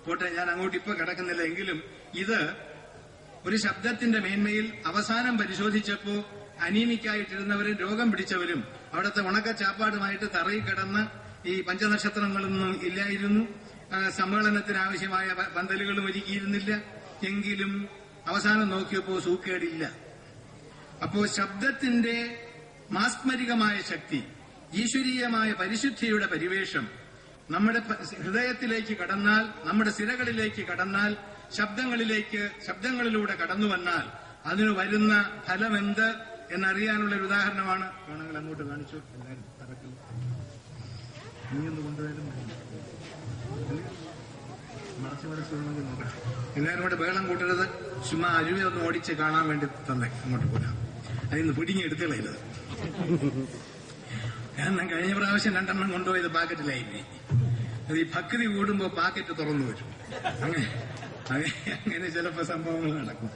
പോട്ടെ, ഞാൻ അങ്ങോട്ട് ഇപ്പൊ കിടക്കുന്നില്ല. എങ്കിലും ഇത് ഒരു ശബ്ദത്തിന്റെ മേന്മയിൽ അവസാനം പരിശോധിച്ചപ്പോ അനീമിക്കായിട്ടിരുന്നവരും രോഗം പിടിച്ചവരും അവിടുത്തെ ഉണക്ക ചാപ്പാടുമായിട്ട് തറയിൽ കിടന്ന് ഈ പഞ്ചനക്ഷത്രങ്ങളൊന്നും ഇല്ലായിരുന്നു. സമ്മേളനത്തിന് ആവശ്യമായ പന്തലുകളും ഒരുക്കിയിരുന്നില്ല. എങ്കിലും അവസാനം നോക്കിയപ്പോ സൂക്കേടില്ല. അപ്പോ ശബ്ദത്തിന്റെ മാസ്മരികമായ ശക്തി, ഈശ്വരീയമായ പരിശുദ്ധിയുടെ പരിവേഷം നമ്മുടെ ഹൃദയത്തിലേക്ക് കടന്നാൽ, നമ്മുടെ സിരകളിലേക്ക് കടന്നാൽ, ശബ്ദങ്ങളിലൂടെ കടന്നു വന്നാൽ അതിന് വരുന്ന ഫലമെന്ത് എന്നറിയാനുള്ള ഒരു ഉദാഹരണമാണ്. വേണമെങ്കിൽ അങ്ങോട്ട് കാണിച്ചു. എല്ലാവരും തറക്കും നീയൊന്ന് കൊണ്ടുപോയാലും മറച്ചു നോക്കാം. എല്ലാവരും കൂടെ ബഹളം കൂട്ടരുത്. ചുമ്മാ അരുവിയൊന്ന് ഓടിച്ച് കാണാൻ വേണ്ടി തന്നെ അങ്ങോട്ട് പോരാ. അതിന്ന് പിടിങ്ങി എടുത്തുകളയത്. കാരണം കഴിഞ്ഞ പ്രാവശ്യം 2 കൊണ്ടുപോയത് പാക്കറ്റിലായി. അത് ഈ ഭക്തി കൂടുമ്പോ പാക്കറ്റ് തുറന്നു വരും. അങ്ങനെ ചിലപ്പോ സംഭവങ്ങൾ നടക്കും.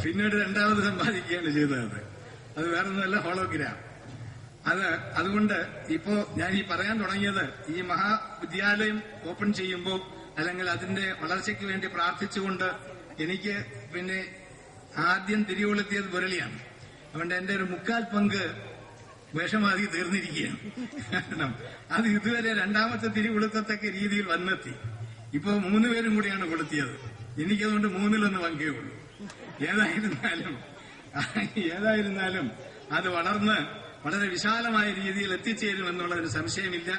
പിന്നീട് 2ാമത് സമ്പാദിക്കുകയാണ് ചെയ്തത്. അത് വേറൊന്നുമല്ല, ഹോളോഗ്രാം. അതുകൊണ്ട് ഇപ്പോ ഞാൻ ഈ പറയാൻ തുടങ്ങിയത്, ഈ മഹാവിദ്യാലയം ഓപ്പൺ ചെയ്യുമ്പോ അല്ലെങ്കിൽ അതിന്റെ വളർച്ചയ്ക്ക് വേണ്ടി പ്രാർത്ഥിച്ചുകൊണ്ട് എനിക്ക് പിന്നെ ആദ്യം തിരികൊളുത്തിയത് മുരളിയാണ്. അതുകൊണ്ട് എന്റെ ഒരു 3/4 പങ്ക് വേഷമാതി തീർന്നിരിക്കുകയാണ്. കാരണം അത് ഇതുവരെ 2ാമത്തെ തിരി കൊളുത്തത്തക്ക രീതിയിൽ വന്നെത്തി. ഇപ്പോ 3 പേരും കൂടിയാണ് കൊളുത്തിയത്. എനിക്കതുകൊണ്ട് 3-1 പങ്കേ ഉള്ളൂ. ഏതായിരുന്നാലും അത് വളർന്ന് വളരെ വിശാലമായ രീതിയിൽ എത്തിച്ചേരുമെന്നുള്ളതിന് സംശയമില്ല.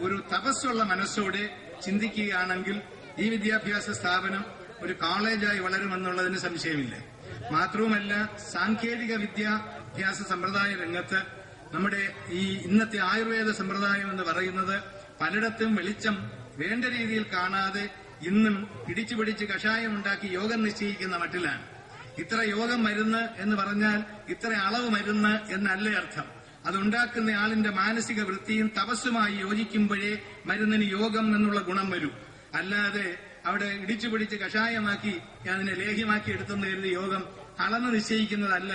ഒരു തപസ്സുള്ള മനസ്സോടെ ചിന്തിക്കുകയാണെങ്കിൽ ഈ വിദ്യാഭ്യാസ സ്ഥാപനം ഒരു കോളേജായി വളരുമെന്നുള്ളതിന് സംശയമില്ല. മാത്രവുമല്ല, സാങ്കേതിക വിദ്യാഭ്യാസ സമ്പ്രദായ രംഗത്ത് നമ്മുടെ ഈ ഇന്നത്തെ ആയുർവേദ സമ്പ്രദായം എന്ന് പറയുന്നത് പലയിടത്തും വെളിച്ചം വേണ്ട രീതിയിൽ കാണാതെ ഇന്നും പിടിച്ചുപിടിച്ച് കഷായമുണ്ടാക്കി യോഗം നിശ്ചയിക്കുന്ന മട്ടിലാണ്. ഇത്ര യോഗം മരുന്ന് എന്ന് പറഞ്ഞാൽ ഇത്ര അളവ് മരുന്ന് എന്നല്ലേ അർത്ഥം. അതുണ്ടാക്കുന്ന ആളിന്റെ മാനസിക വൃത്തിയും തപസ്സുമായി യോജിക്കുമ്പോഴേ മരുന്നിന് യോഗം എന്നുള്ള ഗുണം വരൂ. അല്ലാതെ അവിടെ ഇടിച്ചുപിടിച്ച് കഷായമാക്കി അതിനെ ലേഹ്യമാക്കി എടുത്തെന്ന് കരുതി യോഗം അളന്ന് നിശ്ചയിക്കുന്നതല്ല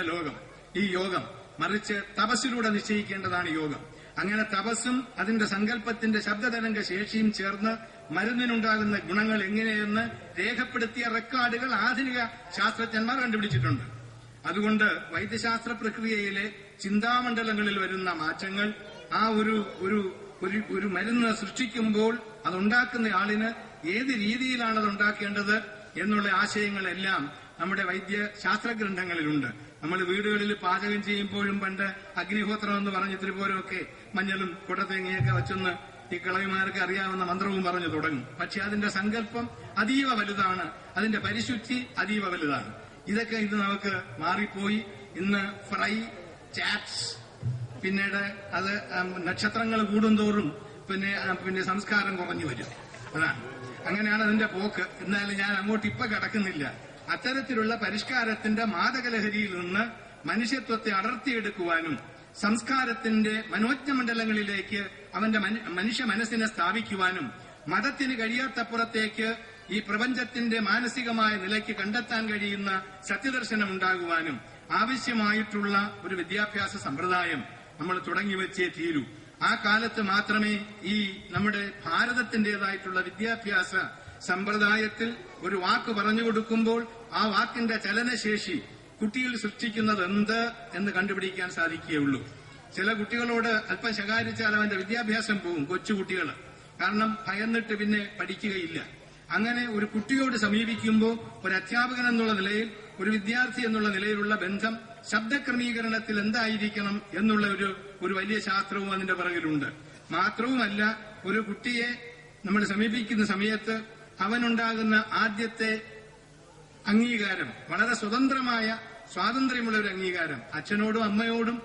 ഈ യോഗം. മറിച്ച് തപസ്സിലൂടെ നിശ്ചയിക്കേണ്ടതാണ് യോഗം. അങ്ങനെ തപസ്സും അതിന്റെ സങ്കല്പത്തിന്റെ ശബ്ദതരംഗ ശേഷിയും ചേർന്ന് മരുന്നിനുണ്ടാകുന്ന ഗുണങ്ങൾ എങ്ങനെയെന്ന് രേഖപ്പെടുത്തിയ റെക്കോർഡുകൾ ആധുനിക ശാസ്ത്രജ്ഞന്മാർ കണ്ടുപിടിച്ചിട്ടുണ്ട്. അതുകൊണ്ട് വൈദ്യശാസ്ത്ര പ്രക്രിയയിലെ ചിന്താമണ്ഡലങ്ങളിൽ വരുന്ന മാറ്റങ്ങൾ ആ ഒരു മരുന്ന് സൃഷ്ടിക്കുമ്പോൾ അതുണ്ടാക്കുന്ന ആളിന് ഏത് രീതിയിലാണ് അത് ഉണ്ടാക്കേണ്ടത് എന്നുള്ള ആശയങ്ങളെല്ലാം നമ്മുടെ വൈദ്യശാസ്ത്ര ഗ്രന്ഥങ്ങളിലുണ്ട്. നമ്മൾ വീടുകളിൽ പാചകം ചെയ്യുമ്പോഴും പണ്ട് അഗ്നിഹോത്രം എന്ന് പറഞ്ഞ് ഇത്തിരിപോരൊക്കെ മഞ്ഞളും കുടത്തേങ്ങയൊക്കെ വച്ചൊന്ന് ഈ കിളവിമാർക്ക് അറിയാവുന്ന മന്ത്രവും പറഞ്ഞു തുടങ്ങും. പക്ഷെ അതിന്റെ സങ്കല്പം അതീവ വലുതാണ്, അതിന്റെ പരിശുദ്ധി അതീവ വലുതാണ്. ഇതൊക്കെ ഇത് നമുക്ക് മാറിപ്പോയി. ഇന്ന് ഫ്രൈ, ചാറ്റ്സ്, പിന്നീട് അത് നക്ഷത്രങ്ങൾ കൂടുന്തോറും പിന്നെ സംസ്കാരം കുറഞ്ഞു വരും. അതാണ്, അങ്ങനെയാണ് അതിന്റെ പോക്ക്. എന്നാലും ഞാൻ അങ്ങോട്ട് ഇപ്പൊ കടക്കുന്നില്ല. അത്തരത്തിലുള്ള പരിഷ്കാരത്തിന്റെ മാദകലഹരിയിൽ നിന്ന് മനുഷ്യത്വത്തെ അടർത്തിയെടുക്കുവാനും സംസ്കാരത്തിന്റെ മനോജ്ഞമണ്ഡലങ്ങളിലേക്ക് അവന്റെ മനുഷ്യ മനസ്സിനെ സ്ഥാപിക്കുവാനും മതത്തിന് കഴിയാത്തപ്പുറത്തേക്ക് ഈ പ്രപഞ്ചത്തിന്റെ മാനസികമായ നിലയ്ക്ക് കണ്ടെത്താൻ കഴിയുന്ന സത്യദർശനം ഉണ്ടാകുവാനും ആവശ്യമായിട്ടുള്ള ഒരു വിദ്യാഭ്യാസ സമ്പ്രദായം നമ്മൾ തുടങ്ങിവെച്ചേ തീരൂ. ആ കാലത്ത് മാത്രമേ ഈ നമ്മുടെ ഭാരതത്തിന്റേതായിട്ടുള്ള വിദ്യാഭ്യാസ സമ്പ്രദായത്തിൽ ഒരു വാക്ക് പറഞ്ഞു കൊടുക്കുമ്പോൾ ആ വാക്കിന്റെ ചലനശേഷി കുട്ടിയിൽ സൃഷ്ടിക്കുന്നത് എന്ത് എന്ന് കണ്ടുപിടിക്കാൻ സാധിക്കുകയുള്ളൂ. ചില കുട്ടികളോട് അല്പം ശകാരിച്ചാൽ അവന്റെ വിദ്യാഭ്യാസം പോകും, കൊച്ചുകുട്ടികൾ. കാരണം ഭയന്നിട്ട് പിന്നെ പഠിക്കുകയില്ല. അങ്ങനെ ഒരു കുട്ടിയോട് സമീപിക്കുമ്പോൾ ഒരു അധ്യാപകൻ എന്നുള്ള നിലയിൽ, ഒരു വിദ്യാർത്ഥി എന്നുള്ള നിലയിലുള്ള ബന്ധം ശബ്ദക്രമീകരണത്തിൽ എന്തായിരിക്കണം എന്നുള്ള ഒരു വലിയ ശാസ്ത്രവും അതിന്റെ പിറകിലുണ്ട്. മാത്രവുമല്ല, ഒരു കുട്ടിയെ നമ്മൾ സമീപിക്കുന്ന സമയത്ത് അവനുണ്ടാകുന്ന ആദ്യത്തെ അംഗീകാരം വളരെ സ്വതന്ത്രമായ സ്വാതന്ത്ര്യമുള്ള ഒരു അംഗീകാരം, അച്ഛനോടും അമ്മയോടും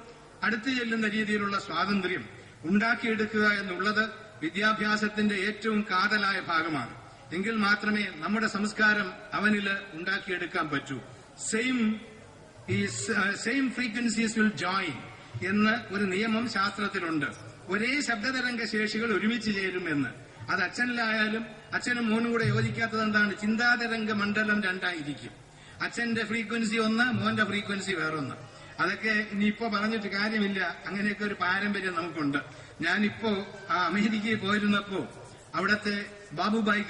അടുത്തു ചെല്ലുന്ന രീതിയിലുള്ള സ്വാതന്ത്ര്യം ഉണ്ടാക്കിയെടുക്കുക എന്നുള്ളത് വിദ്യാഭ്യാസത്തിന്റെ ഏറ്റവും കാതലായ ഭാഗമാണ്. എങ്കിൽ മാത്രമേ നമ്മുടെ സംസ്കാരം അവനില് ഉണ്ടാക്കിയെടുക്കാൻ പറ്റൂ. സെയിം ഫ്രീക്വൻസീസ് വിൽ ജോയിൻ എന്ന് ഒരു നിയമം ശാസ്ത്രത്തിലുണ്ട്. ഒരേ ശബ്ദതരംഗ ശേഷികൾ ഒരുമിച്ച് ചേരുമെന്ന്. അത് അച്ഛനിലായാലും അച്ഛനും മോനും കൂടെ യോജിക്കാത്തത് എന്താണ്? ചിന്താതരംഗ മണ്ഡലം 2ആയിരിക്കും. അച്ഛന്റെ ഫ്രീക്വൻസി ഒന്ന്, മോന്റെ ഫ്രീക്വൻസി വേറൊന്ന്. അതൊക്കെ ഇനിയിപ്പോ പറഞ്ഞിട്ട് കാര്യമില്ല. അങ്ങനെയൊക്കെ ഒരു പാരമ്പര്യം നമുക്കുണ്ട്. ഞാനിപ്പോ അമേരിക്കയിൽ പോയിരുന്നപ്പോ അവിടത്തെ ബാബുഭായ്